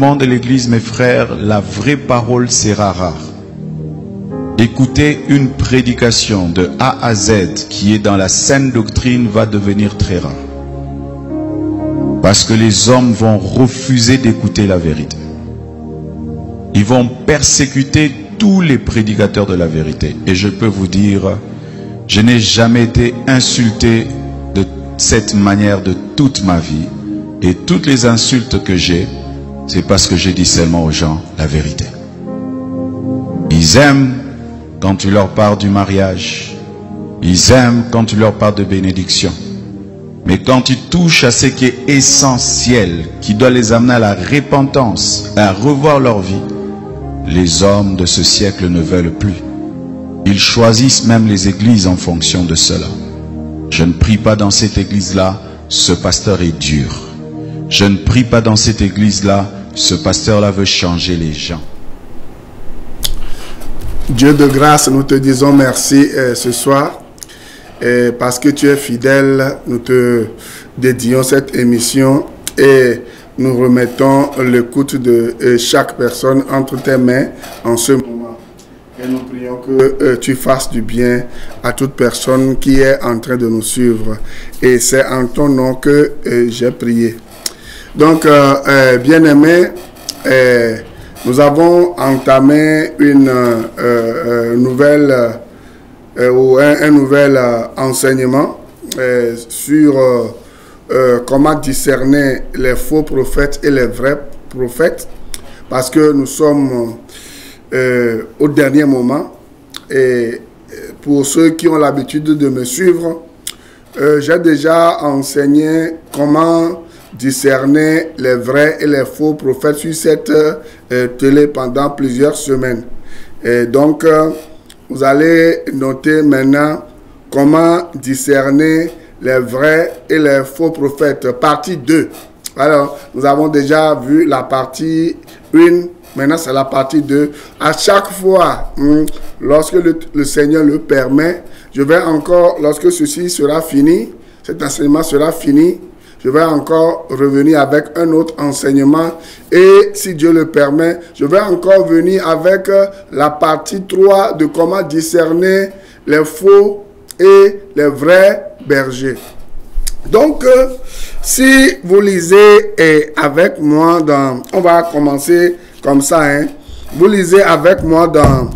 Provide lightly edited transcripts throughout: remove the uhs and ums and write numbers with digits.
monde de l'Église, mes frères, la vraie parole sera rare. Écouter une prédication de A à Z qui est dans la saine doctrine va devenir très rare. Parce que les hommes vont refuser d'écouter la vérité. Ils vont persécuter tous les prédicateurs de la vérité. Et je peux vous dire, je n'ai jamais été insulté de cette manière de toute ma vie. Et toutes les insultes que j'ai, c'est parce que je dis seulement aux gens la vérité. Ils aiment quand tu leur parles du mariage. Ils aiment quand tu leur parles de bénédiction. Mais quand tu touches à ce qui est essentiel, qui doit les amener à la repentance, à revoir leur vie, les hommes de ce siècle ne veulent plus. Ils choisissent même les églises en fonction de cela. Je ne prie pas dans cette église-là, ce pasteur est dur. Je ne prie pas dans cette église-là, ce pasteur-là veut changer les gens. Dieu de grâce, nous te disons merci ce soir. Parce que tu es fidèle, nous te dédions cette émission et nous remettons l'écoute de chaque personne entre tes mains en ce moment. Et nous prions que tu fasses du bien à toute personne qui est en train de nous suivre. Et c'est en ton nom que j'ai prié. Donc, bien-aimés, nous avons entamé une nouvelle ou un nouvel enseignement sur comment discerner les faux prophètes et les vrais prophètes, parce que nous sommes au dernier moment. Et pour ceux qui ont l'habitude de me suivre, j'ai déjà enseigné comment discerner les vrais et les faux prophètes sur cette télé pendant plusieurs semaines. Et donc, vous allez noter maintenant comment discerner les vrais et les faux prophètes. Partie 2. Alors, nous avons déjà vu la partie 1. Maintenant, c'est la partie 2. À chaque fois, lorsque le Seigneur le permet, je vais encore, lorsque ceci sera fini, cet enseignement sera fini, je vais encore revenir avec un autre enseignement. Et si Dieu le permet, je vais encore venir avec la partie 3 de comment discerner les faux et les vrais bergers. Donc, si vous lisez avec moi dans... On va commencer comme ça. Vous lisez avec moi dans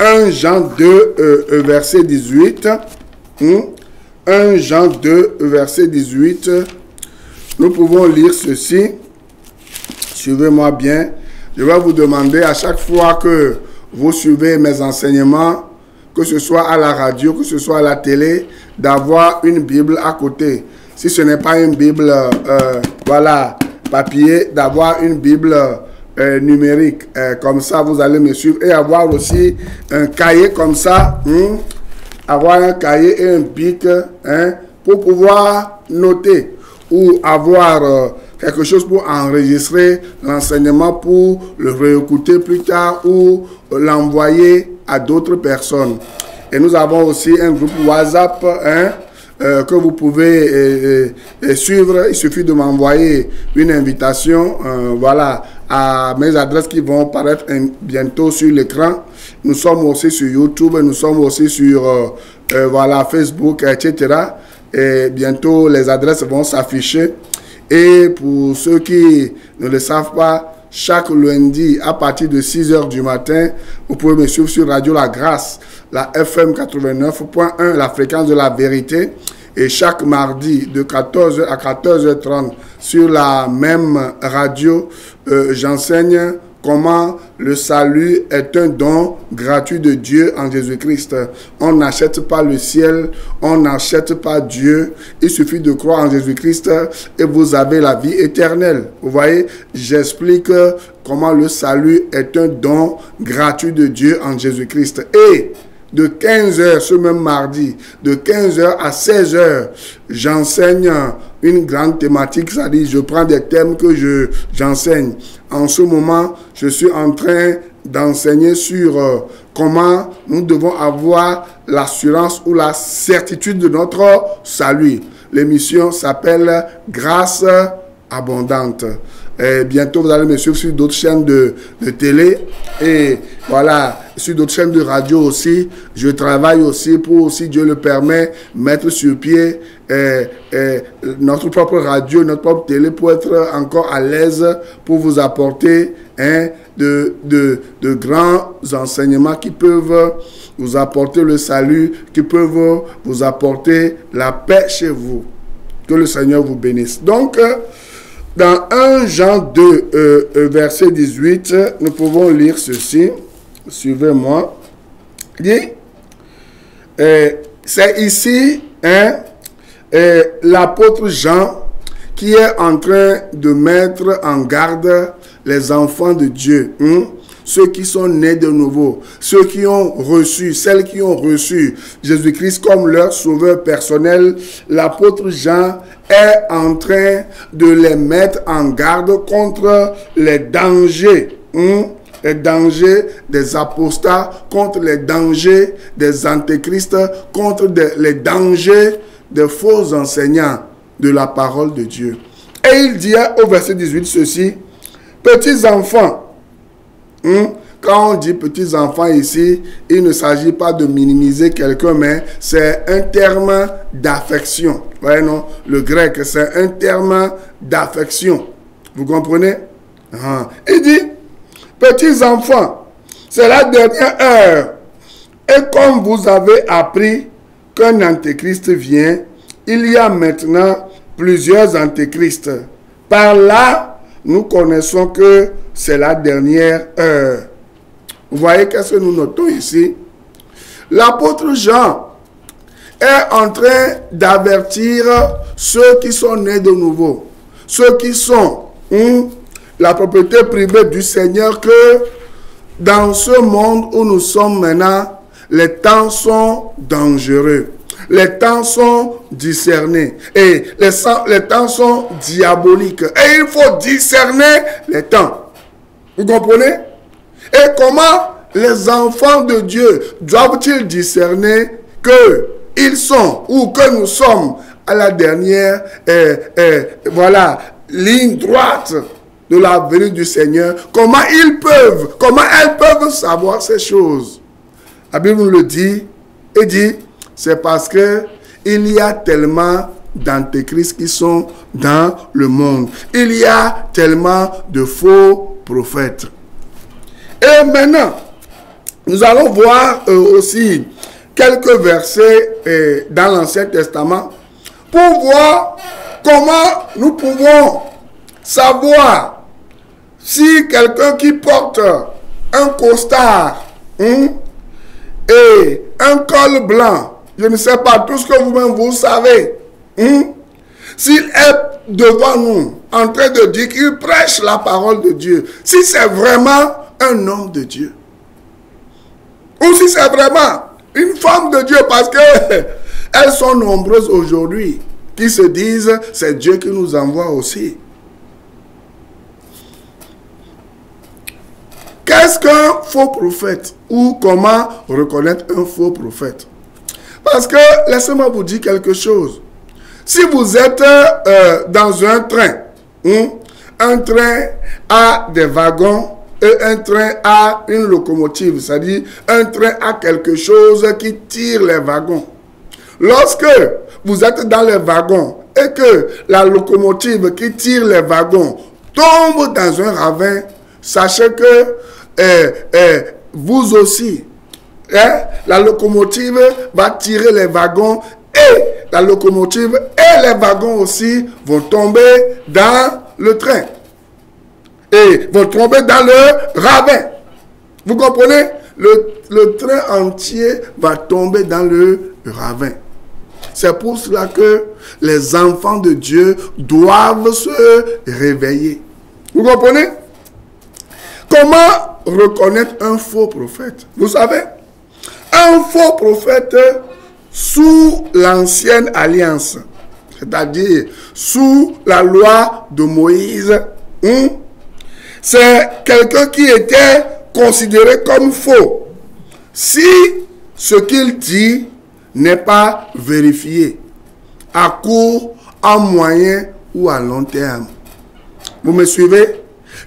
1 Jean 2, verset 18. 1 Jean 2, verset 18. Nous pouvons lire ceci. Suivez-moi bien. Je vais vous demander à chaque fois que vous suivez mes enseignements, que ce soit à la radio, que ce soit à la télé, d'avoir une Bible à côté. Si ce n'est pas une Bible, voilà, papier, d'avoir une Bible numérique. Comme ça, vous allez me suivre. Et avoir aussi un cahier comme ça. Avoir un cahier et un bic pour pouvoir noter. Ou avoir quelque chose pour enregistrer l'enseignement pour le réécouter plus tard ou l'envoyer à d'autres personnes. Et nous avons aussi un groupe WhatsApp que vous pouvez suivre. Il suffit de m'envoyer une invitation voilà, à mes adresses qui vont apparaître bientôt sur l'écran. Nous sommes aussi sur YouTube, nous sommes aussi sur voilà, Facebook, etc. Et bientôt, les adresses vont s'afficher. Et pour ceux qui ne le savent pas, chaque lundi, à partir de 6 h du matin, vous pouvez me suivre sur Radio La Grâce, la FM 89.1, la fréquence de la vérité. Et chaque mardi, de 14 h à 14 h 30, sur la même radio, j'enseigne comment le salut est un don gratuit de Dieu en Jésus-Christ. On n'achète pas le ciel, on n'achète pas Dieu. Il suffit de croire en Jésus-Christ et vous avez la vie éternelle. Vous voyez, j'explique comment le salut est un don gratuit de Dieu en Jésus-Christ. Et de 15 h ce même mardi, de 15 h à 16 h, j'enseigne une grande thématique, c'est-à-dire je prends des thèmes que j'enseigne. En ce moment, je suis en train d'enseigner sur comment nous devons avoir l'assurance ou la certitude de notre salut. L'émission s'appelle Grâce abondante. bientôt, vous allez me suivre sur d'autres chaînes de télé. Et voilà, sur d'autres chaînes de radio aussi. Je travaille aussi pour, si Dieu le permet, mettre sur pied notre propre radio, notre propre télé pour être encore à l'aise pour vous apporter de grands enseignements qui peuvent vous apporter le salut, qui peuvent vous apporter la paix chez vous. Que le Seigneur vous bénisse. Donc, dans 1 Jean 2, verset 18, nous pouvons lire ceci. Suivez-moi. Dit, c'est ici l'apôtre Jean qui est en train de mettre en garde les enfants de Dieu, ceux qui sont nés de nouveau, ceux qui ont reçu, celles qui ont reçu Jésus-Christ comme leur sauveur personnel. L'apôtre Jean est en train de les mettre en garde contre les dangers, les dangers des apostats, contre les dangers des antéchrists, contre les dangers des faux enseignants de la parole de Dieu. Et il dit au verset 18 ceci: petits enfants, quand on dit petits enfants ici, il ne s'agit pas de minimiser quelqu'un, mais c'est un terme d'affection. Voyez, non? Le grec, c'est un terme d'affection. Vous comprenez? Il dit, petits enfants, c'est la dernière heure. Et comme vous avez appris qu'un antéchrist vient, il y a maintenant plusieurs antéchrists. Par là, nous connaissons que c'est la dernière heure. Vous voyez qu'est-ce que nous notons ici? L'apôtre Jean est en train d'avertir ceux qui sont nés de nouveau, ceux qui sont la propriété privée du Seigneur, que dans ce monde où nous sommes maintenant, les temps sont dangereux. Les temps sont discernés et les temps sont diaboliques. Et il faut discerner les temps. Vous comprenez? Et comment les enfants de Dieu doivent-ils discerner qu'ils sont ou que nous sommes à la dernière voilà, ligne droite de la venue du Seigneur? Comment elles peuvent savoir ces choses? La Bible nous le dit et dit, c'est parce que il y a tellement d'antéchrists qui sont dans le monde. Il y a tellement de faux prophètes. Et maintenant, nous allons voir aussi quelques versets dans l'Ancien Testament pour voir comment nous pouvons savoir si quelqu'un qui porte un costard et un col blanc, je ne sais pas, tout ce que vous-même vous savez, s'il est devant nous en train de dire qu'il prêche la parole de Dieu, si c'est vraiment un homme de Dieu, ou si c'est vraiment une femme de Dieu, parce que elles sont nombreuses aujourd'hui qui se disent c'est Dieu qui nous envoie aussi. Qu'est-ce qu'un faux prophète, ou comment reconnaître un faux prophète? Parce que, laissez-moi vous dire quelque chose. Si vous êtes dans un train a des wagons et un train a une locomotive, c'est-à-dire un train a quelque chose qui tire les wagons. Lorsque vous êtes dans les wagons et que la locomotive qui tire les wagons tombe dans un ravin, sachez que vous aussi, la locomotive va tirer les wagons et la locomotive et les wagons aussi vont tomber dans le train et vont tomber dans le ravin. Vous comprenez? Le train entier va tomber dans le ravin. C'est pour cela que les enfants de Dieu doivent se réveiller. Vous comprenez? Comment reconnaître un faux prophète? Vous savez, un faux prophète sous l'ancienne alliance, c'est-à-dire sous la loi de Moïse, c'est quelqu'un qui était considéré comme faux si ce qu'il dit n'est pas vérifié à court, à moyen ou à long terme. Vous me suivez?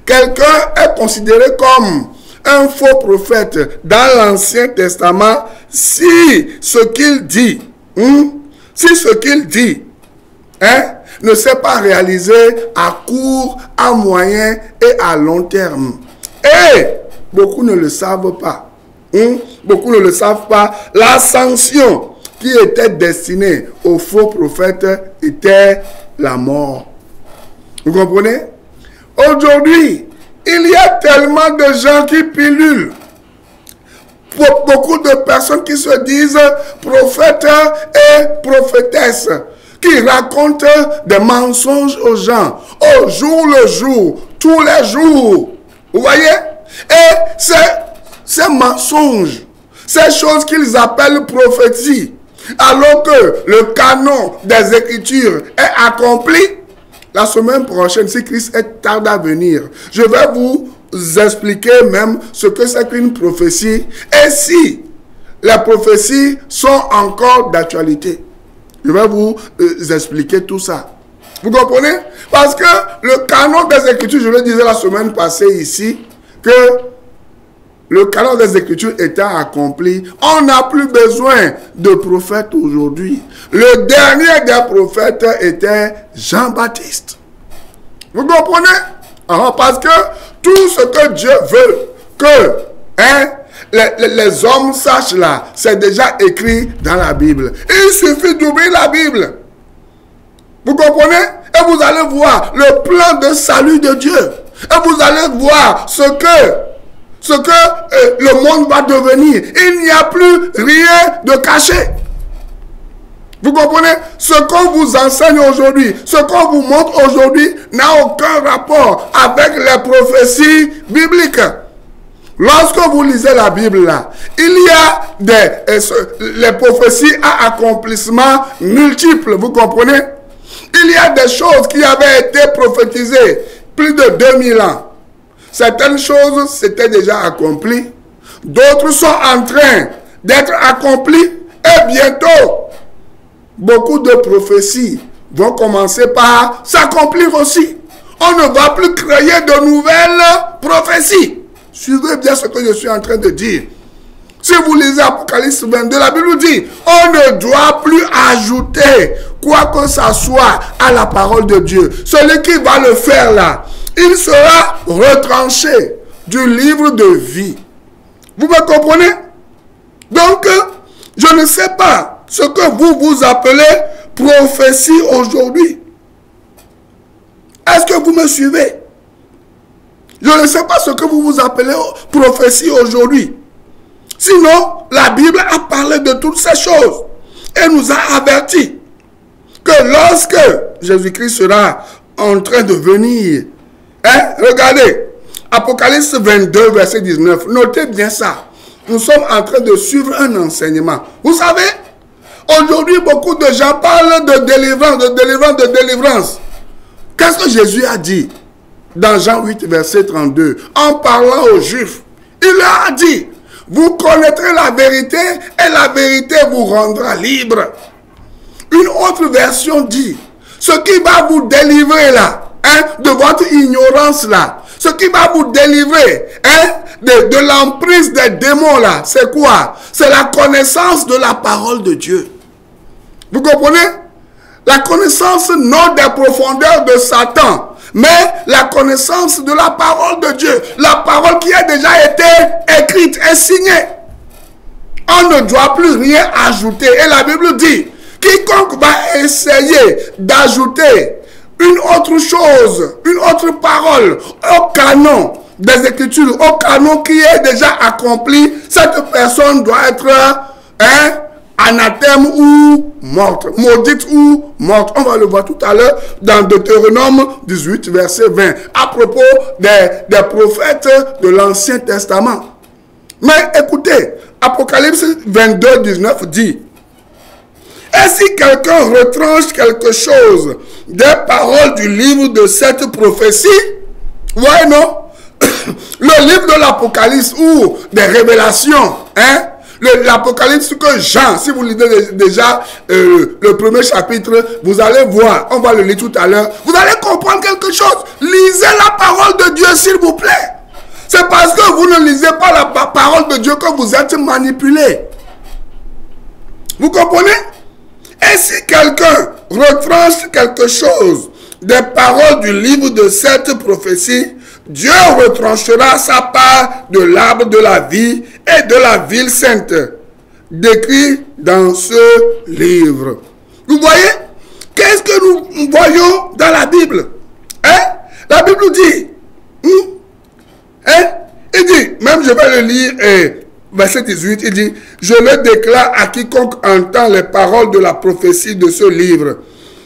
Quelqu'un est considéré comme un faux prophète dans l'Ancien Testament si ce qu'il dit, ne s'est pas réalisé à court, à moyen et à long terme. Et beaucoup ne le savent pas. Beaucoup ne le savent pas. La sanction qui était destinée aux faux prophètes était la mort. Vous comprenez? Aujourd'hui, il y a tellement de gens qui pilulent. Beaucoup de personnes qui se disent prophètes et prophétesses, qui racontent des mensonges aux gens, au jour le jour, tous les jours. Vous voyez? Et ces mensonges, ces choses qu'ils appellent prophéties, alors que le canon des Écritures est accompli, la semaine prochaine, si Christ est tard à venir, je vais vous expliquer même ce que c'est qu'une prophétie et si les prophéties sont encore d'actualité. Je vais vous expliquer tout ça. Vous comprenez? Parce que le canon des Écritures, je le disais la semaine passée ici, que le canon des Écritures étant accompli, on n'a plus besoin de prophètes aujourd'hui. Le dernier des prophètes était Jean-Baptiste. Vous comprenez? Parce que tout ce que Dieu veut que les hommes sachent là, c'est déjà écrit dans la Bible. Il suffit d'ouvrir la Bible. Vous comprenez? Et vous allez voir le plan de salut de Dieu. Et vous allez voir ce que le monde va devenir. Il n'y a plus rien de caché. Vous comprenez? Ce qu'on vous enseigne aujourd'hui, ce qu'on vous montre aujourd'hui n'a aucun rapport avec les prophéties bibliques. Lorsque vous lisez la Bible là, il y a les prophéties à accomplissement multiples. Vous comprenez? Il y a des choses qui avaient été prophétisées plus de 2000 ans. Certaines choses s'étaient déjà accomplies. D'autres sont en train d'être accomplies. Et bientôt, beaucoup de prophéties vont commencer par s'accomplir aussi. On ne va plus créer de nouvelles prophéties. Suivez bien ce que je suis en train de dire. Si vous lisez Apocalypse 22, la Bible dit, on ne doit plus ajouter quoi que ce soit à la parole de Dieu. Celui qui va le faire là, il sera retranché du livre de vie. Vous me comprenez? Donc, je ne sais pas ce que vous appelez prophétie aujourd'hui. Est-ce que vous me suivez? Je ne sais pas ce que vous appelez prophétie aujourd'hui. Sinon, la Bible a parlé de toutes ces choses et nous a averti que lorsque Jésus-Christ sera en train de venir, regardez, Apocalypse 22, verset 19, notez bien ça. Nous sommes en train de suivre un enseignement. Vous savez, aujourd'hui, beaucoup de gens parlent de délivrance, de délivrance, de délivrance. Qu'est-ce que Jésus a dit dans Jean 8, verset 32, en parlant aux Juifs? Il leur a dit, vous connaîtrez la vérité et la vérité vous rendra libre. Une autre version dit, ce qui va vous délivrer là, de votre ignorance là, ce qui va vous délivrer de l'emprise des démons là, c'est quoi? C'est la connaissance de la parole de Dieu. Vous comprenez? La connaissance non des profondeurs de Satan, mais la connaissance de la parole de Dieu. La parole qui a déjà été écrite et signée. On ne doit plus rien ajouter. Et la Bible dit, quiconque va essayer d'ajouter une autre chose, une autre parole au canon des Écritures, au canon qui est déjà accompli, cette personne doit être anathème ou morte, maudite ou morte. On va le voir tout à l'heure dans Deutéronome 18, verset 20, à propos des prophètes de l'Ancien Testament. Mais écoutez, Apocalypse 22, 19 dit, et si quelqu'un retranche quelque chose des paroles du livre de cette prophétie, voyez non, le livre de l'Apocalypse ou des révélations, l'Apocalypse que Jean, si vous lisez déjà le premier chapitre, vous allez voir, on va le lire tout à l'heure, vous allez comprendre quelque chose. Lisez la parole de Dieu, s'il vous plaît. C'est parce que vous ne lisez pas la parole de Dieu que vous êtes manipulé. Vous comprenez? Et si quelqu'un retranche quelque chose des paroles du livre de cette prophétie, Dieu retranchera sa part de l'arbre de la vie et de la ville sainte, décrit dans ce livre. Vous voyez? Qu'est-ce que nous voyons dans la Bible? Hein? La Bible dit, hein? Il dit, même je vais le lire, verset 18, il dit, je le déclare à quiconque entend les paroles de la prophétie de ce livre.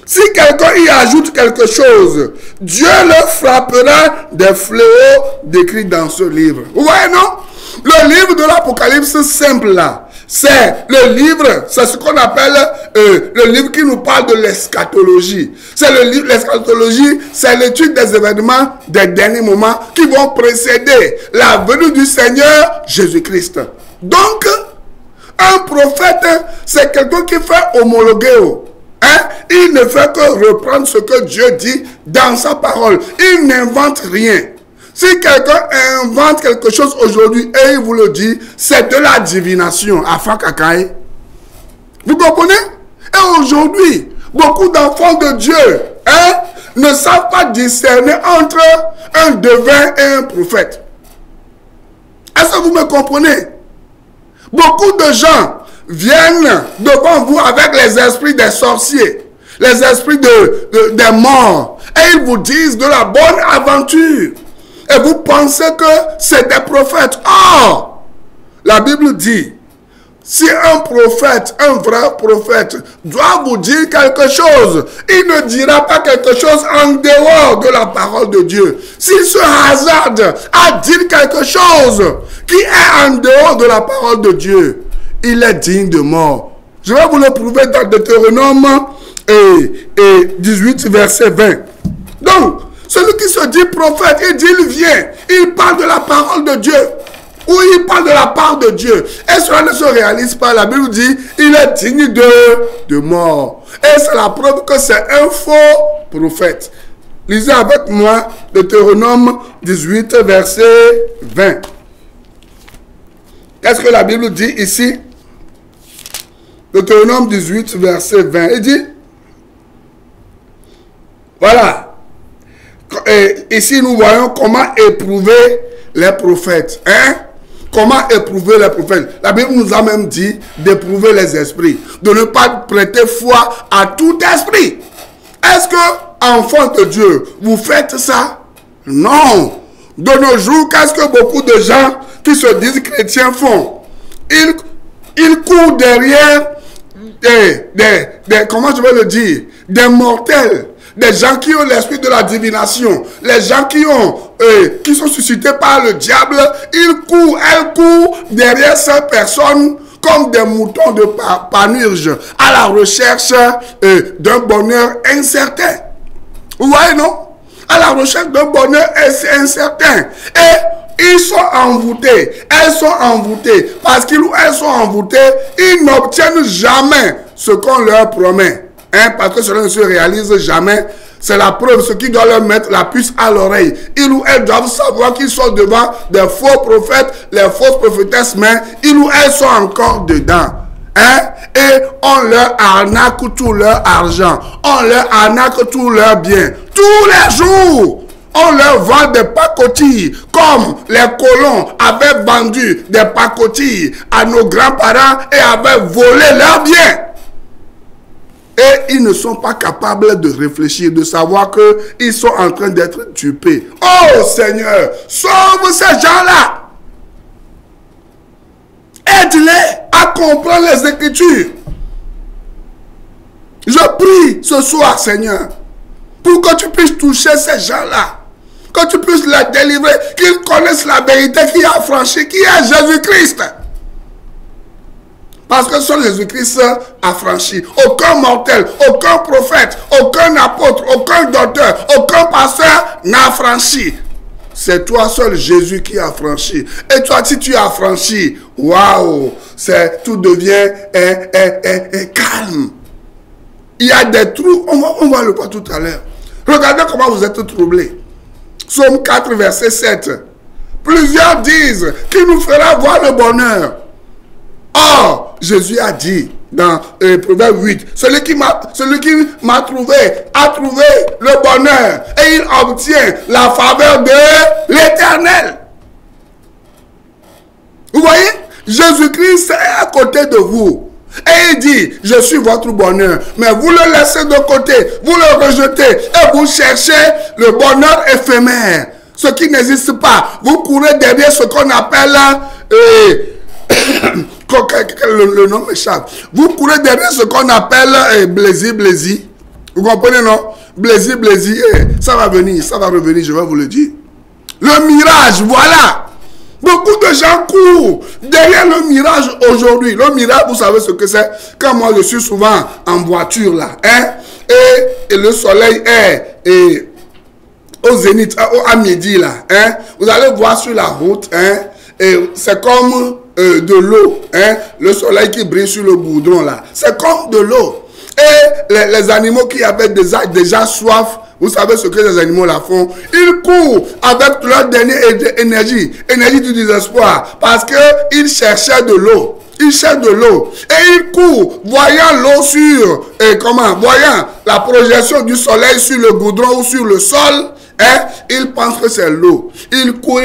Si quelqu'un y ajoute quelque chose, Dieu le frappera des fléaux décrits dans ce livre. Vous voyez, non? Le livre de l'Apocalypse simple là, c'est le livre, c'est ce qu'on appelle le livre qui nous parle de l'eschatologie. C'est le livre, l'eschatologie, c'est l'étude des événements des derniers moments qui vont précéder la venue du Seigneur Jésus-Christ. Donc, un prophète, c'est quelqu'un qui fait homologuer. Hein? Il ne fait que reprendre ce que Dieu dit dans sa parole. Il n'invente rien. Si quelqu'un invente quelque chose aujourd'hui et il vous le dit, c'est de la divination. Afin Kakaï. Vous comprenez? Et aujourd'hui, beaucoup d'enfants de Dieu ne savent pas discerner entre un devin et un prophète. Est-ce que vous me comprenez? Beaucoup de gens viennent devant vous avec les esprits des sorciers, les esprits des morts, et ils vous disent de la bonne aventure. Et vous pensez que c'est des prophètes. Or, la Bible dit, si un prophète, un vrai prophète, doit vous dire quelque chose, il ne dira pas quelque chose en dehors de la parole de Dieu. S'il se hasarde à dire quelque chose qui est en dehors de la parole de Dieu, il est digne de mort. Je vais vous le prouver dans Deutéronome 18, verset 20. Donc, celui qui se dit prophète, il dit, il vient, il parle de la parole de Dieu. Ou il parle de la part de Dieu. Et cela ne se réalise pas. La Bible dit, il est digne de mort. Et c'est la preuve que c'est un faux prophète. Lisez avec moi Deutéronome 18, verset 20. Qu'est-ce que la Bible dit ici? Deutéronome 18, verset 20. Il dit, voilà. Et ici, nous voyons comment éprouver les prophètes. Hein? Comment éprouver les prophètes? La Bible nous a même dit d'éprouver les esprits. De ne pas prêter foi à tout esprit. Est-ce que, enfants de Dieu, vous faites ça? Non. De nos jours, qu'est-ce que beaucoup de gens qui se disent chrétiens font? Ils courent derrière comment je vais le dire? Des mortels. Des gens qui ont l'esprit de la divination, les gens qui sont suscités par le diable, elles courent derrière ces personnes comme des moutons de panurge à la recherche d'un bonheur incertain. Vous voyez, non? À la recherche d'un bonheur incertain. Et ils sont envoûtés, elles sont envoûtées. Parce qu'ils ou elles sont envoûtées, ils n'obtiennent jamais ce qu'on leur promet. Parce que cela ne se réalise jamais. C'est la preuve, ce qui doit leur mettre la puce à l'oreille. Ils ou elles doivent savoir qu'ils sont devant des faux prophètes, les fausses prophétesses, mais ils ou elles sont encore dedans. Et on leur arnaque tout leur argent. On leur arnaque tout leur bien. Tous les jours, on leur vend des pacotilles, comme les colons avaient vendu des pacotilles à nos grands-parents et avaient volé leurs biens. Et ils ne sont pas capables de réfléchir, de savoir qu'ils sont en train d'être dupés. Oh Seigneur, sauve ces gens-là. Aide-les à comprendre les Écritures. Je prie ce soir, Seigneur, pour que tu puisses toucher ces gens-là. Que tu puisses les délivrer, qu'ils connaissent la vérité qui a franchi, qui est Jésus-Christ. Parce que seul Jésus-Christ a franchi. Aucun mortel, aucun prophète, aucun apôtre, aucun docteur, aucun pasteur n'a franchi. C'est toi seul Jésus qui a franchi. Et toi, si tu as franchi, waouh, tout devient calme. Il y a des trous, on va le voir tout à l'heure. Regardez comment vous êtes troublés. Psaume 4, verset 7. Plusieurs disent qu'il nous fera voir le bonheur. Or, Jésus a dit dans Proverbe 8, celui qui m'a trouvé a trouvé le bonheur et il obtient la faveur de l'Éternel. Vous voyez, Jésus-Christ est à côté de vous. Et il dit, je suis votre bonheur. Mais vous le laissez de côté, vous le rejetez et vous cherchez le bonheur éphémère. Ce qui n'existe pas. Vous courez derrière ce qu'on appelle... le nom m'échappe. Vous courez derrière ce qu'on appelle blaisir. Vous comprenez, non? Blaisir. Ça va venir, ça va revenir, je vais vous le dire. Le mirage, voilà. Beaucoup de gens courent derrière le mirage aujourd'hui. Le mirage, vous savez ce que c'est? Quand moi je suis souvent en voiture là, hein, et le soleil est au zénith, à midi là, hein, vous allez voir sur la route, hein, et c'est comme de l'eau, hein, le soleil qui brille sur le goudron là, c'est comme de l'eau. Et les animaux qui avaient déjà soif, vous savez ce que les animaux là font? Ils courent avec leur dernière énergie du désespoir, parce qu'ils cherchaient de l'eau. Ils cherchent de l'eau. Et ils courent, voyant l'eau sur, voyant la projection du soleil sur le goudron ou sur le sol, hein, ils pensent que c'est l'eau. Ils courent,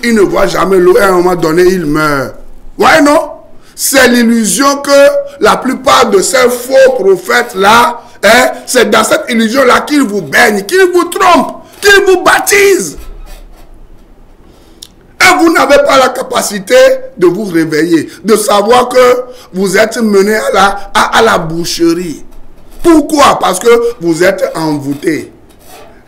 ils ne voient jamais l'eau et à un moment donné, ils meurent. Ouais, non? C'est l'illusion que la plupart de ces faux prophètes-là, hein, c'est dans cette illusion-là qu'ils vous baignent, qu'ils vous trompent, qu'ils vous baptisent. Et vous n'avez pas la capacité de vous réveiller, de savoir que vous êtes mené à la boucherie. Pourquoi? Parce que vous êtes envoûté.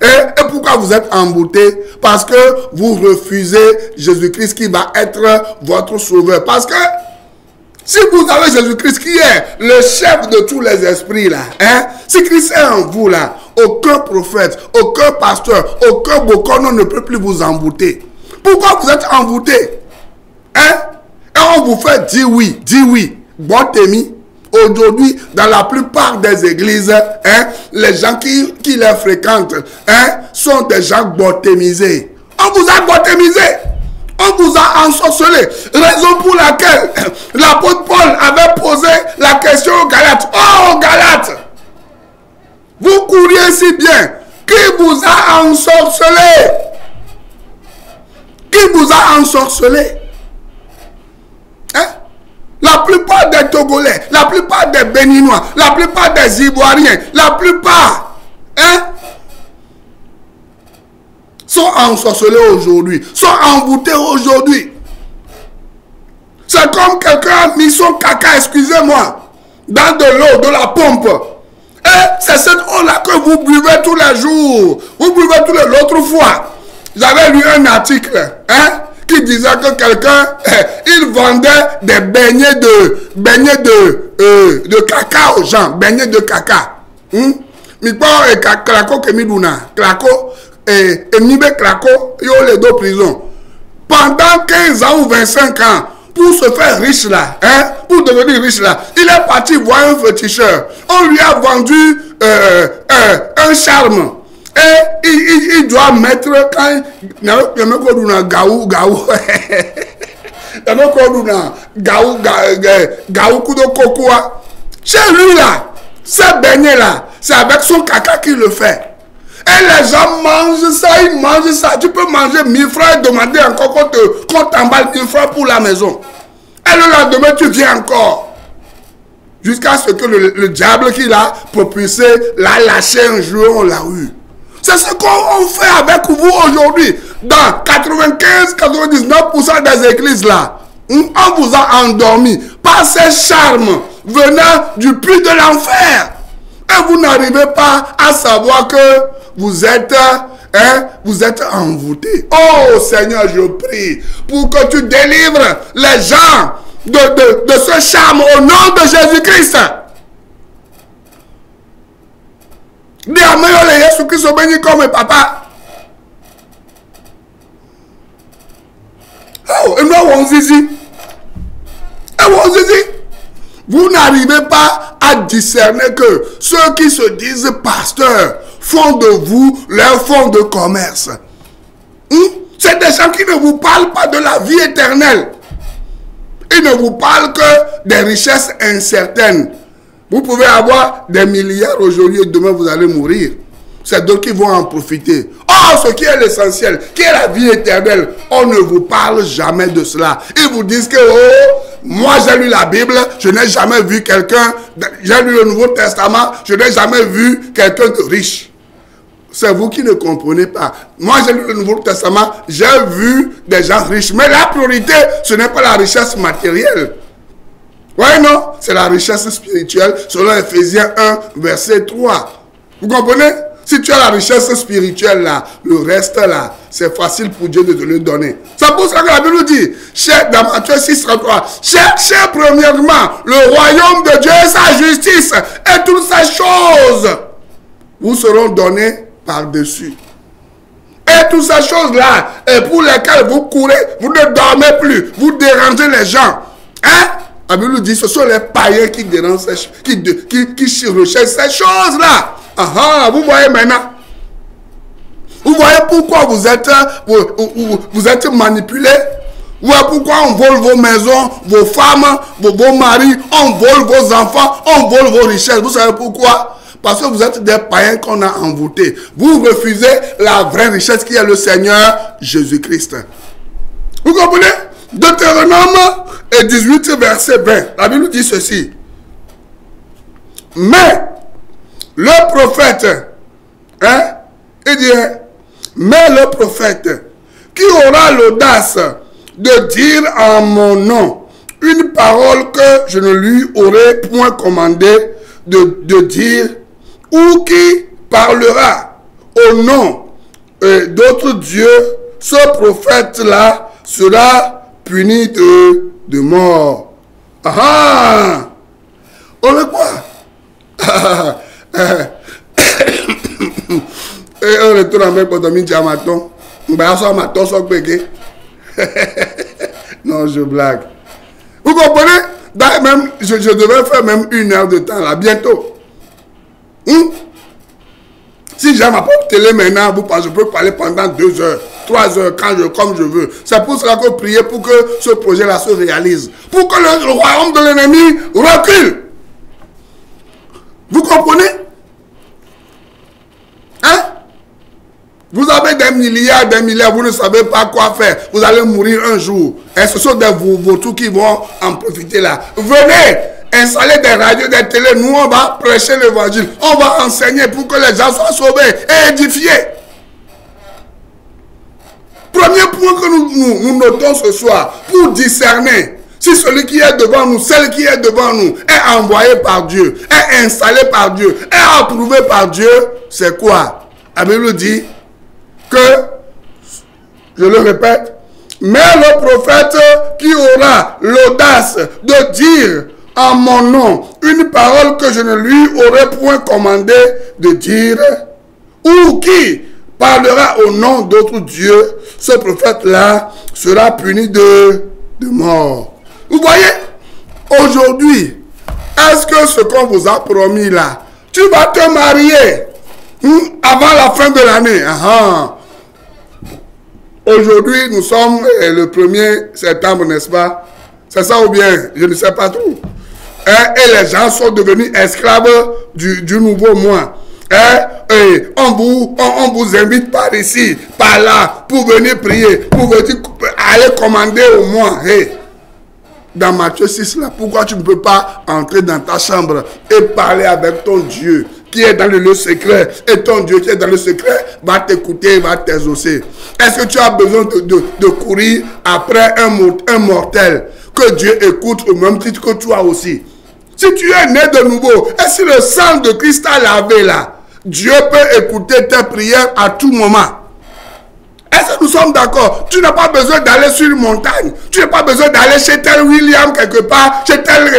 Et pourquoi vous êtes embouté? Parce que vous refusez Jésus-Christ qui va être votre sauveur. Parce que si vous avez Jésus-Christ qui est le chef de tous les esprits là, hein, si Christ est en vous là, aucun prophète, aucun pasteur, aucun bokono ne peut plus vous embouter. Pourquoi vous êtes envoûté? Hein? Et on vous fait dire oui. Bon témi. Aujourd'hui, dans la plupart des églises, hein, les gens qui les fréquentent, hein, sont des gens baptisés. On vous a baptisé. On vous a ensorcelé. Raison pour laquelle l'apôtre Paul avait posé la question aux Galates. Oh, Galates, vous couriez si bien. Qui vous a ensorcelé? Qui vous a ensorcelé? Hein? La plupart des Togolais, la plupart des Béninois, la plupart des Ivoiriens, la plupart, hein, sont ensorcelés aujourd'hui, sont envoûtés aujourd'hui. C'est comme quelqu'un a mis son caca, excusez-moi, dans de l'eau, de la pompe. Et c'est cette eau-là que vous buvez tous les jours. Vous buvez l'autre fois. J'avais lu un article, hein, qui disait que quelqu'un, il vendait des beignets de caca aux gens, beignets de caca. Mais pas Krako Kemiduna, Krako et Mibe Krako, yo les deux prisons. Pendant 15 ans ou 25 ans, pour se faire riche là, hein, pour devenir riche là, il est parti voir un féticheur. On lui a vendu un charme. Et il doit mettre quand il y a un gaou de cocoa. Chez lui là, ces beignets là, c'est avec son caca qu'il le fait. Et les gens mangent ça, ils mangent ça. Tu peux manger 1000 francs et demander encore qu'on t'emballe 1000 francs pour la maison. Et le lendemain, tu viens encore. Jusqu'à ce que le diable qui l'a propulsé l'a lâché un jour, on l'a eu. C'est ce qu'on fait avec vous aujourd'hui. Dans 95-99% des églises là, on vous a endormi par ces charmes venant du puits de l'enfer. Et vous n'arrivez pas à savoir que vous êtes envoûté. Oh Seigneur, je prie pour que tu délivres les gens de ce charme au nom de Jésus-Christ. Dis à moi, Jésus-Christ béni comme papa. Oh, et nous on zizi. Et Vous n'arrivez pas à discerner que ceux qui se disent pasteurs font de vous leur fonds de commerce. C'est des gens qui ne vous parlent pas de la vie éternelle. Ils ne vous parlent que des richesses incertaines. Vous pouvez avoir des milliards aujourd'hui et demain vous allez mourir. C'est d'autres qui vont en profiter. Oh, ce qui est l'essentiel, qui est la vie éternelle, on ne vous parle jamais de cela. Ils vous disent que, oh, moi j'ai lu la Bible, je n'ai jamais vu quelqu'un, j'ai lu le Nouveau Testament, je n'ai jamais vu quelqu'un de riche. C'est vous qui ne comprenez pas. Moi j'ai lu le Nouveau Testament, j'ai vu des gens riches. Mais la priorité, ce n'est pas la richesse matérielle. Oui, non, c'est la richesse spirituelle, selon Ephésiens 1, verset 3. Vous comprenez? Si tu as la richesse spirituelle là, le reste là, c'est facile pour Dieu de te le donner. C'est pour ça que la Bible nous dit, dans Matthieu 6, 33, cherchez premièrement le royaume de Dieu et sa justice, et toutes ces choses vous seront données par-dessus. Et toutes ces choses-là, et pour lesquelles vous courez, vous ne dormez plus, vous dérangez les gens. Hein? La Bible nous dit, ce sont les païens qui dérangent, qui recherchent ces choses-là. Ah, vous voyez maintenant. Vous voyez pourquoi vous êtes manipulé. Vous voyez pourquoi on vole vos maisons, vos femmes, vos maris, on vole vos enfants, on vole vos richesses. Vous savez pourquoi? Parce que vous êtes des païens qu'on a envoûtés. Vous refusez la vraie richesse qui est le Seigneur Jésus-Christ. Vous comprenez? Deutéronome 18, verset 20. La Bible dit ceci. Mais le prophète, il dit, mais le prophète qui aura l'audace de dire en mon nom une parole que je ne lui aurais point commandé de dire, ou qui parlera au nom d'autres dieux, ce prophète-là sera puni de mort. Ah! On veut quoi? Et on retourne avec Potomi Diamaton. Non, je blague. Vous comprenez? Même, je devrais faire même 1 heure de temps là, bientôt. Si j'ai ma propre télé maintenant, je peux parler pendant 2 heures, 3 heures, comme je veux. C'est pour cela que prier pour que ce projet-là se réalise. Pour que le royaume de l'ennemi recule. Vous comprenez? Hein? Vous avez des milliards, vous ne savez pas quoi faire. Vous allez mourir un jour. Et ce sont des vautours qui vont en profiter là. Venez installer des radios, des télés. Nous, on va prêcher l'évangile. On va enseigner pour que les gens soient sauvés et édifiés. Premier point que nous notons ce soir, pour discerner si celui qui est devant nous, celle qui est devant nous, est envoyé par Dieu, est installé par Dieu, est approuvé par Dieu, c'est quoi? La Bible dit que, je le répète, mais le prophète qui aura l'audace de dire en mon nom une parole que je ne lui aurais point commandé de dire, ou qui parlera au nom d'autres dieux, ce prophète-là sera puni de mort. Vous voyez, aujourd'hui, est-ce que ce qu'on vous a promis là, tu vas te marier avant la fin de l'année? Aujourd'hui, nous sommes le 1er septembre, n'est-ce pas? C'est ça ou bien? Je ne sais pas trop. Et les gens sont devenus esclaves du nouveau mois. Et on vous invite par ici, par là, pour venir prier, pour venir aller commander au mois. Dans Matthieu 6, là, pourquoi tu ne peux pas entrer dans ta chambre et parler avec ton Dieu qui est dans le lieu secret, et ton Dieu qui est dans le secret va t'écouter, va t'exaucer. Est-ce que tu as besoin de courir après un mortel que Dieu écoute au même titre que toi aussi? Si tu es né de nouveau, et si le sang de Christ t'a lavé là, Dieu peut écouter tes prières à tout moment. Est-ce que nous sommes d'accord? Tu n'as pas besoin d'aller sur une montagne. Tu n'as pas besoin d'aller chez tel William quelque part, chez tel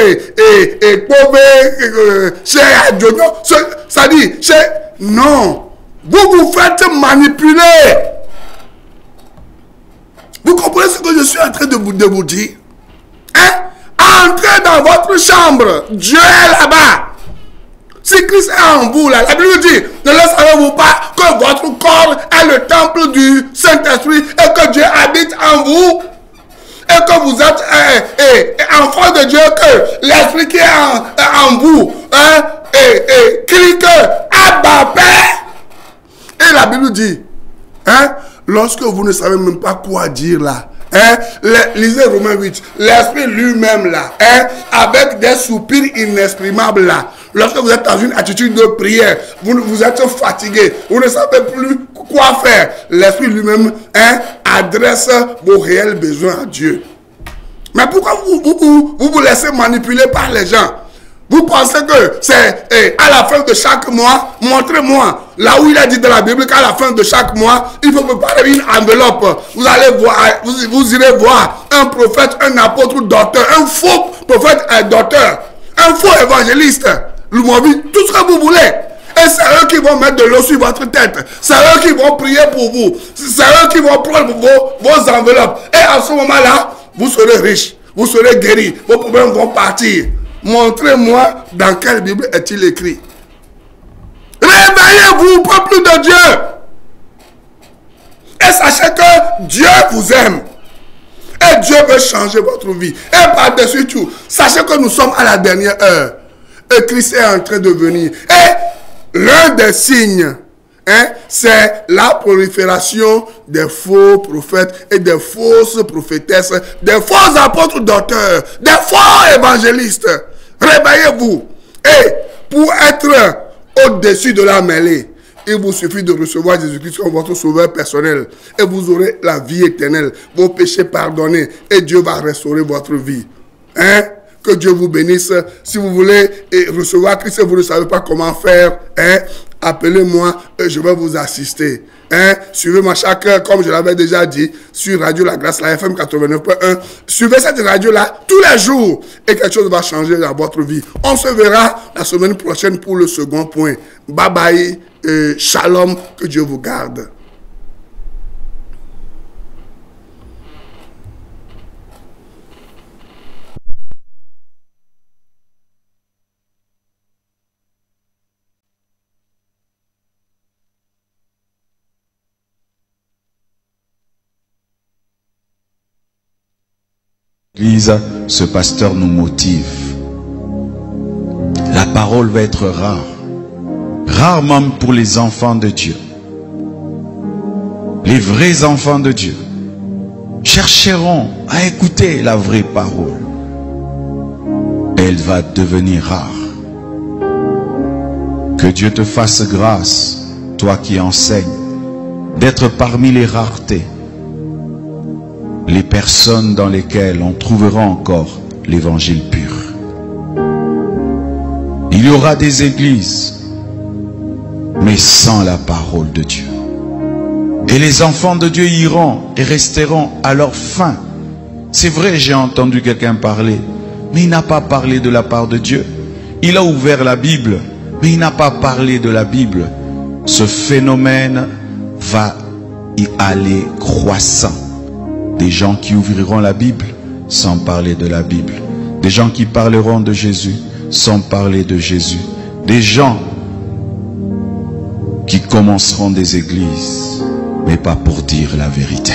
chez Adjono. Ça dit, non. Vous vous faites manipuler. Vous comprenez ce que je suis en train de vous dire? Hein? Entrez dans votre chambre. Dieu est là-bas. Si Christ est en vous, là, la Bible dit, ne le savez-vous pas que votre corps est le temple du Saint-Esprit et que Dieu habite en vous? Et que vous êtes enfant de Dieu, que l'Esprit qui est en vous crie que Abba Père. Et la Bible dit, lorsque vous ne savez même pas quoi dire là, lisez Romains 8, l'Esprit lui-même là, avec des soupirs inexprimables là, lorsque vous êtes dans une attitude de prière, vous êtes fatigué, vous ne savez plus quoi faire, l'Esprit lui-même adresse vos réels besoins à Dieu. Mais pourquoi vous laissez manipuler par les gens? Vous pensez que c'est à la fin de chaque mois, montrez-moi, là où il a dit dans la Bible qu'à la fin de chaque mois, il faut préparer une enveloppe. Vous allez voir, vous irez voir un prophète, un apôtre, docteur, un faux prophète, un docteur, un faux évangéliste, tout ce que vous voulez. Et c'est eux qui vont mettre de l'eau sur votre tête. C'est eux qui vont prier pour vous. C'est eux qui vont prendre vos enveloppes. Et à ce moment-là, vous serez riche, vous serez guéri, vos problèmes vont partir. Montrez-moi dans quelle Bible est-il écrit. Réveillez-vous, peuple de Dieu. Et sachez que Dieu vous aime. Et Dieu veut changer votre vie. Et par-dessus tout, sachez que nous sommes à la dernière heure. Et Christ est en train de venir. Et l'un des signes, c'est la prolifération des faux prophètes et des fausses prophétesses, des faux apôtres docteurs, des faux évangélistes. Réveillez-vous. Et pour être au-dessus de la mêlée, il vous suffit de recevoir Jésus-Christ comme votre sauveur personnel. Et vous aurez la vie éternelle, vos péchés pardonnés. Et Dieu va restaurer votre vie. Que Dieu vous bénisse. Si vous voulez recevoir Christ et vous ne savez pas comment faire, appelez-moi et je vais vous assister. Suivez-moi chaque heure, comme je l'avais déjà dit, sur Radio La Grâce, la FM 89.1. Suivez cette radio-là tous les jours et quelque chose va changer dans votre vie. On se verra la semaine prochaine pour le second point. Bye bye, shalom, que Dieu vous garde. L'église, ce pasteur nous motive. La parole va être rare. Rare même pour les enfants de Dieu. Les vrais enfants de Dieu chercheront à écouter la vraie parole. Elle va devenir rare. Que Dieu te fasse grâce, toi qui enseignes, d'être parmi les raretés. Les personnes dans lesquelles on trouvera encore l'évangile pur. Il y aura des églises, mais sans la parole de Dieu. Et les enfants de Dieu iront et resteront à leur fin. C'est vrai, j'ai entendu quelqu'un parler, mais il n'a pas parlé de la part de Dieu. Il a ouvert la Bible, mais il n'a pas parlé de la Bible. Ce phénomène va y aller croissant. Des gens qui ouvriront la Bible sans parler de la Bible. Des gens qui parleront de Jésus sans parler de Jésus. Des gens qui commenceront des églises, mais pas pour dire la vérité.